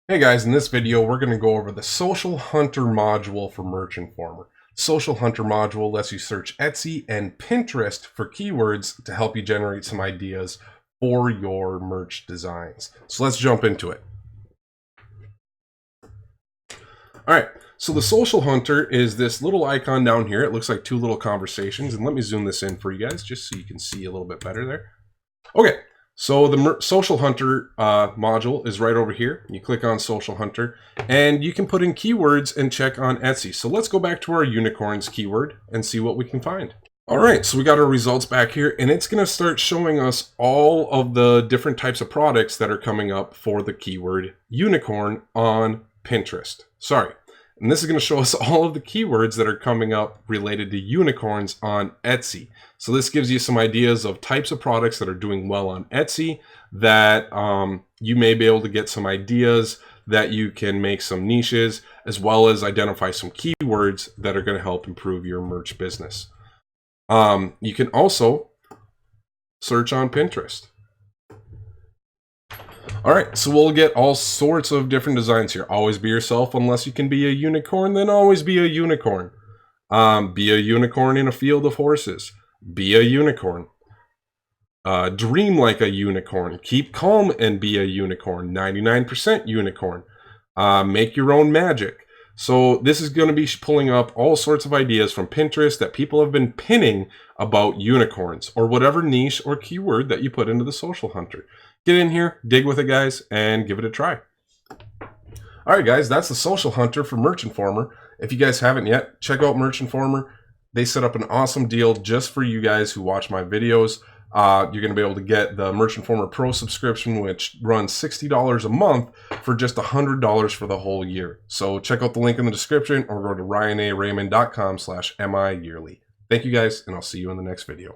Hey guys, in this video we're going to go over the Social Hunter module for Merch Informer. Social Hunter module lets you search Etsy and Pinterest for keywords to help you generate some ideas for your merch designs. So let's jump into it. Alright, so the Social Hunter is this little icon down here. It looks like two little conversations, and let me zoom this in for you guys just so you can see a little bit better there. Okay, so the Social Hunter module is right over here. You click on Social Hunter and you can put in keywords and check on Etsy. So let's go back to our unicorns keyword and see what we can find. All right, so we got our results back here and it's going to start showing us all of the different types of products that are coming up for the keyword unicorn on Pinterest. Sorry. And this is going to show us all of the keywords that are coming up related to unicorns on Etsy. So this gives you some ideas of types of products that are doing well on Etsy that you may be able to get some ideas that you can make some niches, as well as identify some keywords that are going to help improve your merch business. You can also search on Pinterest. All right, so we'll get all sorts of different designs here. Always be yourself. Unless you can be a unicorn, then always be a unicorn. Be a unicorn in a field of horses. Be a unicorn. Dream like a unicorn. Keep calm and be a unicorn. 99% unicorn. Make your own magic. So this is going to be pulling up all sorts of ideas from Pinterest that people have been pinning about unicorns or whatever niche or keyword that you put into the Social Hunter. Get in here, dig with it, guys, and give it a try. All right, guys, that's the Social Hunter for Merch Informer. If you guys haven't yet, check out Merch Informer. They set up an awesome deal just for you guys who watch my videos. You're going to be able to get the Merch Informer Pro subscription, which runs $60 a month for just $100 for the whole year. So check out the link in the description or go to ryanaraymond.com/mi-yearly. Thank you guys, and I'll see you in the next video.